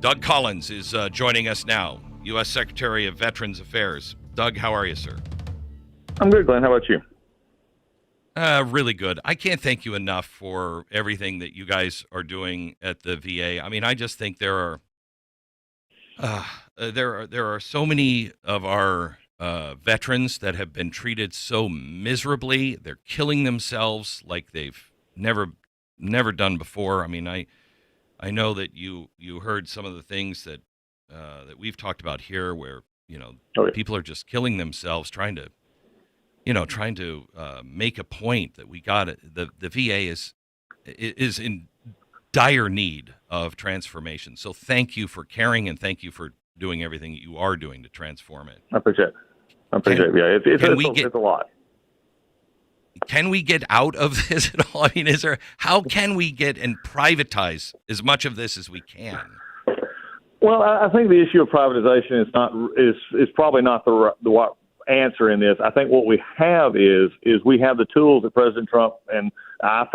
Doug Collins is joining us now, U.S. Secretary of Veterans Affairs. Doug, how are you, sir? I'm good, Glenn. How about you? Really good. I can't thank you enough for everything that you guys are doing at the VA. I mean, I just think there are so many of our veterans that have been treated so miserably. They're killing themselves like they've never done before. I mean, I know that you heard some of the things that we've talked about here, where Oh, yeah. people are just killing themselves trying to make a point that we got it. The VA is in dire need of transformation. So thank you for caring, and thank you for doing everything you are doing to transform it. I appreciate it. Yeah, it's a lot. Can we get out of this at all? I mean, how can we get and privatize as much of this as we can? Well, I think the issue of privatization is probably not the right answer in this. I think what we have is we have the tools that President Trump and I'd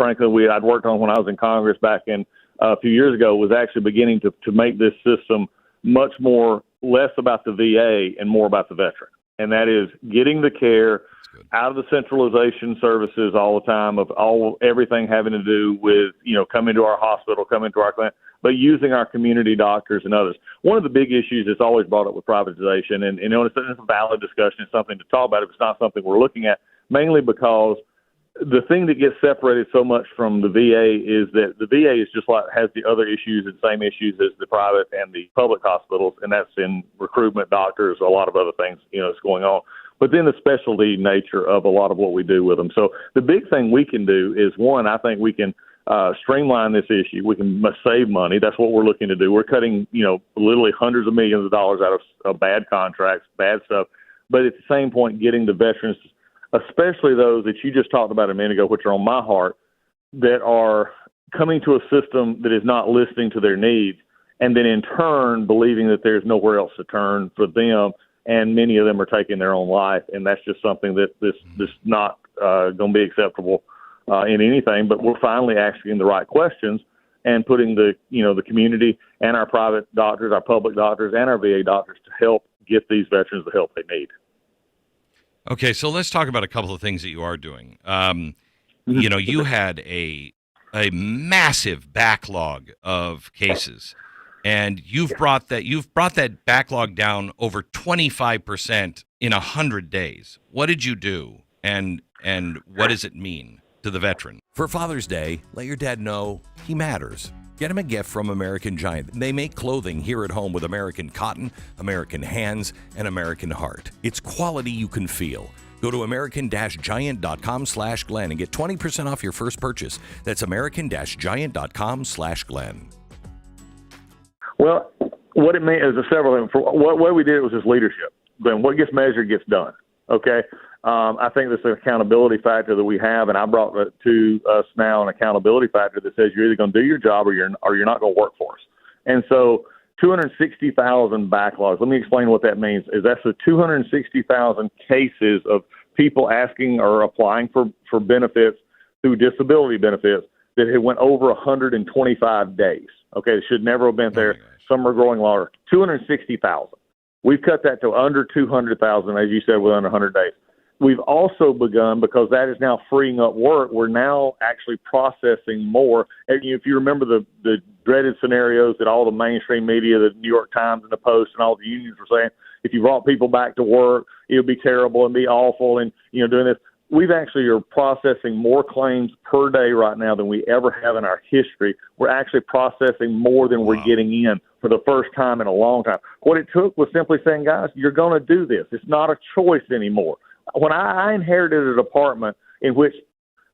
worked on when I was in Congress back in a few years ago, was actually beginning to make this system much more less about the VA and more about the veteran. And that is getting the care out of the centralization services all the time of everything having to do with, coming to our hospital, coming to our clinic, but using our community doctors and others. One of the big issues that's always brought up with privatization, and it's a valid discussion, it's something to talk about if it's not something we're looking at, mainly because the thing that gets separated so much from the VA is that the VA is just like has the other issues and same issues as the private and the public hospitals, and that's in recruitment, doctors, a lot of other things, that's going on. But then the specialty nature of a lot of what we do with them. So the big thing we can do is, one, I think we can streamline this issue. We can save money. That's what we're looking to do. We're cutting, literally hundreds of millions of dollars out of bad contracts, bad stuff. But at the same point, getting the veterans, especially those that you just talked about a minute ago, which are on my heart, that are coming to a system that is not listening to their needs, and then in turn believing that there's nowhere else to turn for them, and many of them are taking their own life, and that's just something that this not going to be acceptable in anything. But we're finally asking the right questions and putting the community and our private doctors, our public doctors, and our VA doctors to help get these veterans the help they need. Okay, so let's talk about a couple of things that you are doing. You had a massive backlog of cases, and you've brought that backlog down over 25% in 100 days. What did you do, and what does it mean to the veteran? For Father's Day, let your dad know he matters. Get him a gift from American Giant. They make clothing here at home with American cotton, American hands, and American heart. It's quality you can feel. Go to american-giant.com/Glenn and get 20% off your first purchase. That's american-giant.com/Glenn. Well, what it meant is several things. What way we did it was just leadership. Then what gets measured gets done. Okay. I think this is an accountability factor that we have, and I brought to us now an accountability factor that says you're either going to do your job or you're not going to work for us. And so 260,000 backlogs. Let me explain what that means. Is that's the 260,000 cases of people asking or applying for benefits through disability benefits that had went over 125 days. Okay, it should never have been there. Some are growing longer. 260,000. We've cut that to under 200,000, as you said, within 100 days. We've also begun, because that is now freeing up work, we're now actually processing more. And if you remember the dreaded scenarios that all the mainstream media, the New York Times and the Post and all the unions were saying, if you brought people back to work, it would be terrible and be awful and, doing this. We've actually are processing more claims per day right now than we ever have in our history. We're actually processing more than we're getting in for the first time in a long time. What it took was simply saying, guys, you're going to do this. It's not a choice anymore. When I inherited a department in which,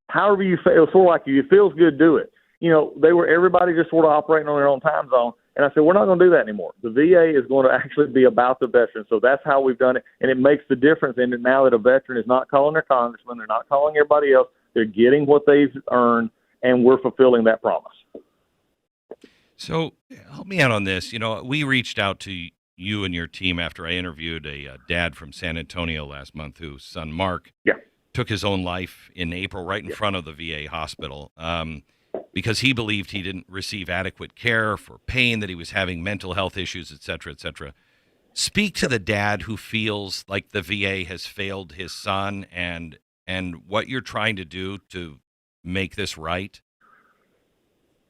however you feel, sort of like you, it feels good, do it. Everybody just sort of operating on their own time zone. And I said, we're not going to do that anymore. The VA is going to actually be about the veteran. So that's how we've done it. And it makes the difference in it now that a veteran is not calling their congressman. They're not calling everybody else. They're getting what they've earned, and we're fulfilling that promise. So help me out on this. We reached out to you and your team after I interviewed a dad from San Antonio last month whose son Mark took his own life in April right in front of the VA hospital. because he believed he didn't receive adequate care for pain that he was having, mental health issues, et cetera, et cetera. Speak to the dad who feels like the VA has failed his son, and what you're trying to do to make this right.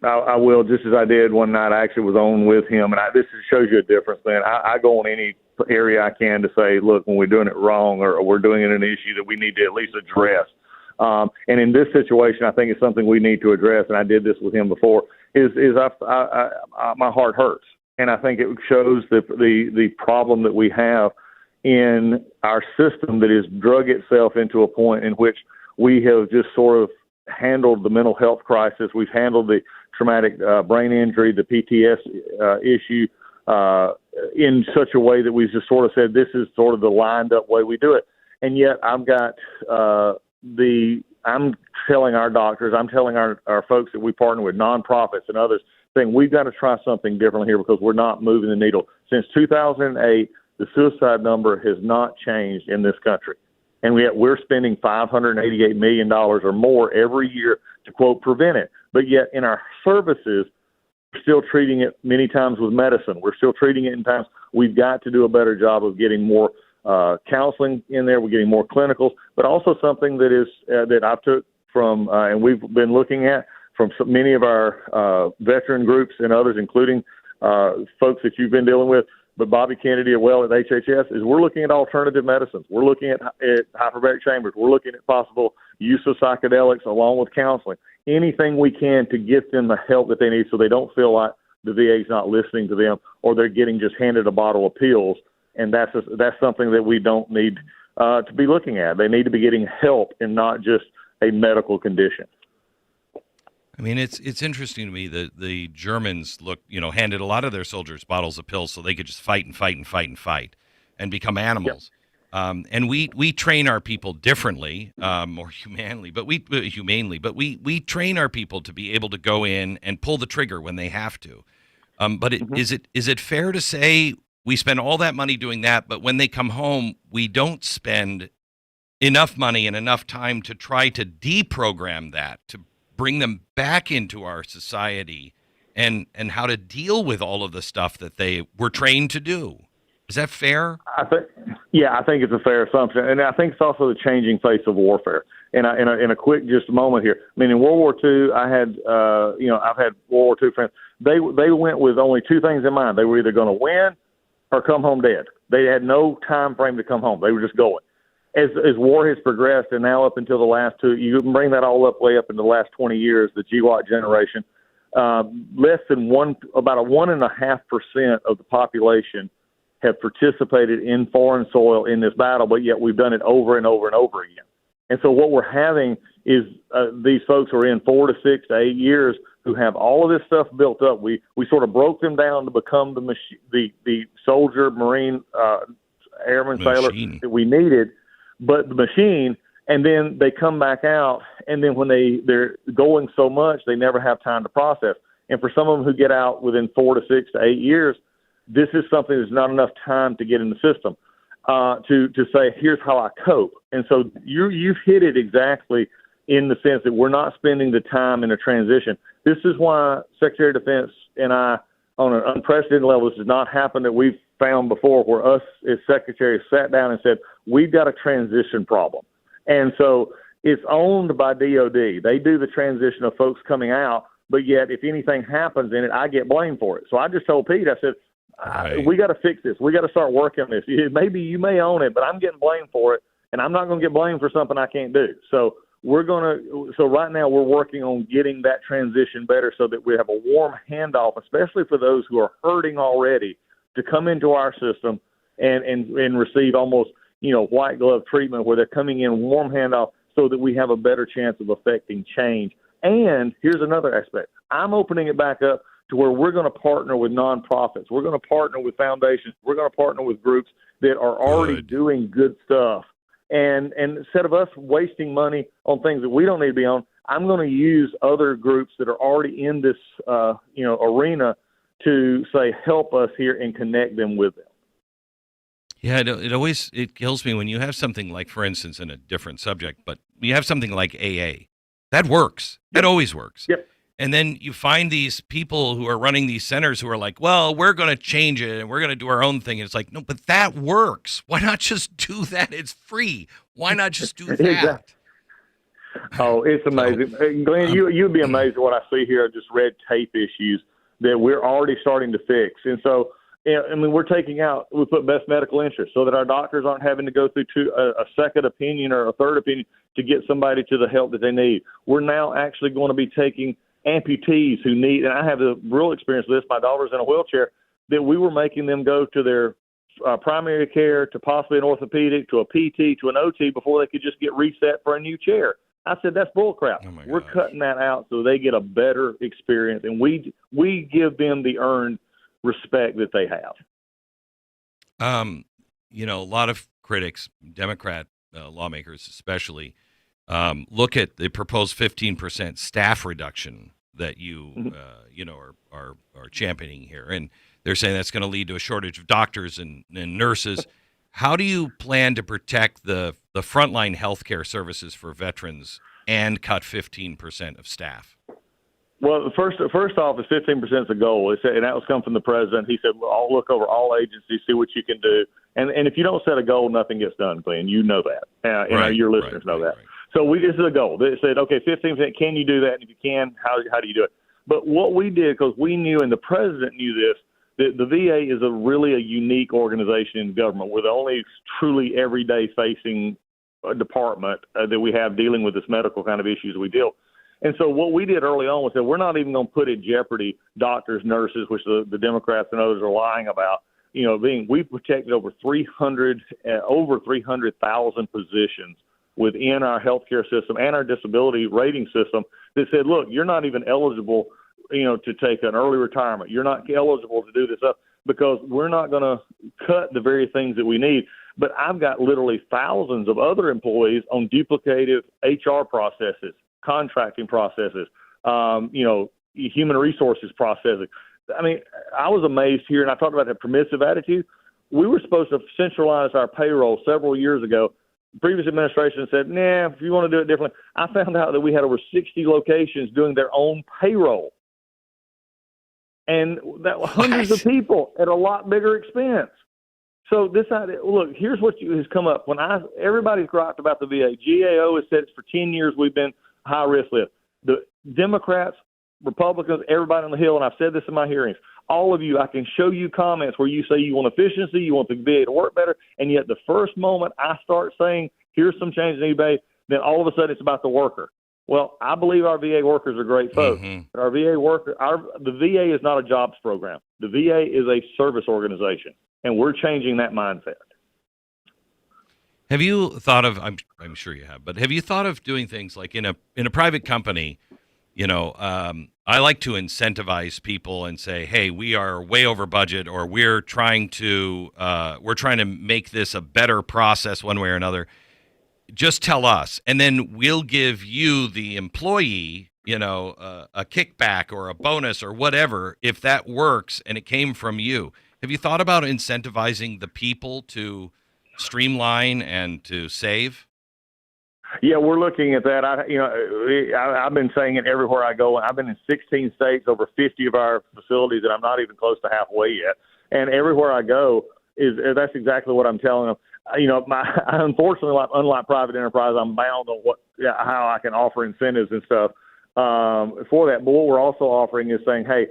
I will, just as I did one night. I actually was on with him, and this shows you a difference. Then I go on any area I can to say, look, when we're doing it wrong or we're doing it an issue that we need to at least address. And in this situation, I think it's something we need to address. And I did this with him before. My heart hurts, and I think it shows the problem that we have in our system that has drug itself into a point in which we have just sort of handled the mental health crisis. We've handled the traumatic brain injury, the PTS issue in such a way that we've just sort of said this is sort of the lined up way we do it. And yet I'm telling our doctors, I'm telling our folks that we partner with, nonprofits and others, saying we've got to try something different here because we're not moving the needle. Since 2008, the suicide number has not changed in this country. And yet we're spending $588 million or more every year to, quote, prevent it. But yet in our services, we're still treating it many times with medicine. We're still treating it in times. We've got to do a better job of getting more counseling in there. We're getting more clinicals, but also something that is that I took from and we've been looking at from many of our veteran groups and others, including folks that you've been dealing with, but Bobby Kennedy as well at HHS, is we're looking at alternative medicines. We're looking at hyperbaric chambers. We're looking at possible use of psychedelics along with counseling. Anything we can to get them the help that they need so they don't feel like the VA's not listening to them or they're getting just handed a bottle of pills. And that's something that we don't need to be looking at. They need to be getting help and not just a medical condition. I mean, it's interesting to me that the Germans handed a lot of their soldiers bottles of pills so they could just fight and fight and fight and fight and become animals. Yep. And we train our people differently, more humanely, but we train our people to be able to go in and pull the trigger when they have to. But is it fair to say we spend all that money doing that, but when they come home, we don't spend enough money and enough time to try to deprogram that, to bring them back into our society and how to deal with all of the stuff that they were trained to do? Is that fair? I think it's a fair assumption. And I think it's also the changing face of warfare. In a quick just moment here. I mean, in World War II, I had, I've had World War II friends. They went with only two things in mind. They were either going to win or come home dead. They had no time frame to come home. They were just going. As war has progressed, and now up until the last two, you can bring that all up way up into the last 20 years, the GWAT generation, less than about a 1.5% of the population have participated in foreign soil in this battle, but yet we've done it over and over and over again. And so what we're having is these folks are in 4 to 6 to 8 years who have all of this stuff built up. We sort of broke them down to become the soldier, Marine, airman, sailor that we needed. But the machine, and then they come back out, and then when they're going so much, they never have time to process. And for some of them who get out within 4 to 6 to 8 years, this is something that's not enough time to get in the system to say, here's how I cope. And so you've hit it exactly in the sense that we're not spending the time in a transition. This is why Secretary of Defense and I, on an unprecedented level, this has not happened that we've found before, where us as secretary sat down and said, we've got a transition problem. And so it's owned by DOD. They do the transition of folks coming out, but yet if anything happens in it, I get blamed for it. So I just told Pete, I said, we got to fix this. We got to start working on this. Maybe you may own it, but I'm getting blamed for it, and I'm not going to get blamed for something I can't do. So right now we're working on getting that transition better so that we have a warm handoff, especially for those who are hurting already, to come into our system and receive almost, white glove treatment where they're coming in warm handoff so that we have a better chance of affecting change. And here's another aspect. I'm opening it back up to where we're going to partner with nonprofits. We're going to partner with foundations. We're going to partner with groups that are already doing good stuff. And instead of us wasting money on things that we don't need to be on, I'm going to use other groups that are already in this, arena to say, help us here and connect them with them. Yeah, it kills me when you have something like, for instance, in a different subject, but you have something like AA. That works. It always works. Yep. And then you find these people who are running these centers who are like, well, we're going to change it and we're going to do our own thing. And it's like, no, but that works. Why not just do that? It's free. Why not just do that? Exactly. Oh, it's amazing. Glenn, you'd be amazed at what I see here, just red tape issues that we're already starting to fix. And so, I mean, we put best medical interest so that our doctors aren't having to go through a second opinion or a third opinion to get somebody to the help that they need. We're now actually going to be taking amputees who need, and I have the real experience with this, my daughter's in a wheelchair, that we were making them go to their primary care, to possibly an orthopedic, to a PT, to an OT before they could just get reset for a new chair. I said, that's bull crap. Oh, we're cutting that out so they get a better experience, and we give them the earned respect that they have. A lot of critics, Democrat lawmakers especially, look at the proposed 15% staff reduction that you are championing here, and they're saying that's going to lead to a shortage of doctors and nurses. How do you plan to protect the frontline healthcare services for veterans and cut 15% of staff? Well, first off, is 15% is the goal. And that was come from the president. He said, well, I'll look over all agencies, see what you can do. And if you don't set a goal, nothing gets done, Glenn. You know that. Your listeners know that. Right. So this is a goal. They said, okay, 15%, can you do that? And if you can, how do you do it? But what we did, because we knew, and the president knew this, the VA is really a unique organization in government. We're the only truly everyday facing department that we have dealing with this medical kind of issues we deal. And so what we did early on was that we're not even going to put in jeopardy doctors, nurses, which the Democrats and others are lying about. We protected over 300,000 positions within our healthcare system and our disability rating system that said, look, you're not even eligible to take an early retirement. You're not eligible to do this up because we're not going to cut the very things that we need. But I've got literally thousands of other employees on duplicative HR processes, contracting processes, human resources processing. I mean, I was amazed here, and I talked about that permissive attitude. We were supposed to centralize our payroll several years ago. The previous administration said, nah, if you want to do it differently. I found out that we had over 60 locations doing their own payroll. And that hundreds of people at a lot bigger expense. So this idea, look, here's what has come up. Everybody's griped about the VA. GAO has said for 10 years we've been high risk list. The Democrats, Republicans, everybody on the Hill, and I've said this in my hearings, all of you, I can show you comments where you say you want efficiency, you want the VA to work better, and yet the first moment I start saying here's some changes in eBay, then all of a sudden it's about the worker. Well, I believe our VA workers are great folks. Mm-hmm. But the VA is not a jobs program. The VA is a service organization, and we're changing that mindset. Have you thought of? I'm sure you have, but have you thought of doing things like in a private company? I like to incentivize people and say, hey, we are way over budget, or we're trying to make this a better process one way or another. Just tell us, and then we'll give you, the employee, a kickback or a bonus or whatever if that works and it came from you. Have you thought about incentivizing the people to streamline and to save? Yeah, we're looking at that. I've been saying it everywhere I go. I've been in 16 states, over 50 of our facilities, and I'm not even close to halfway yet. And everywhere I go, that's exactly what I'm telling them. Unfortunately, unlike private enterprise, I'm bound on how I can offer incentives and stuff for that. But what we're also offering is saying, hey,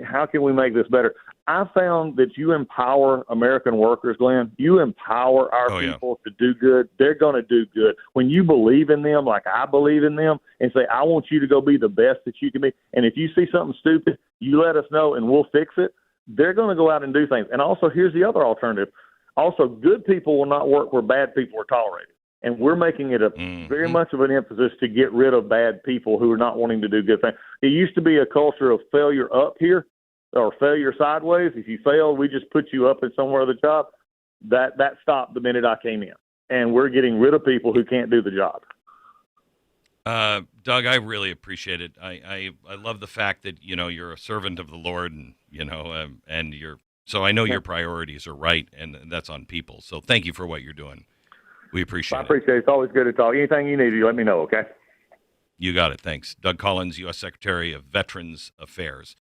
how can we make this better? I found that you empower American workers, Glenn. You empower our people to do good. They're going to do good. When you believe in them, like I believe in them, and say, I want you to go be the best that you can be. And if you see something stupid, you let us know and we'll fix it. They're going to go out and do things. And also, here's the other alternative. Also, good people will not work where bad people are tolerated. And we're making it very much of an emphasis to get rid of bad people who are not wanting to do good things. It used to be a culture of failure up here or failure sideways. If you fail, we just put you up in somewhere other job. That stopped the minute I came in. And we're getting rid of people who can't do the job. Doug, I really appreciate it. I love the fact that, you're a servant of the Lord and, and so I know your priorities are right, and that's on people. So thank you for what you're doing. We appreciate it. I appreciate it. It's always good to talk. Anything you need, you let me know, okay? You got it. Thanks. Doug Collins, U.S. Secretary of Veterans Affairs.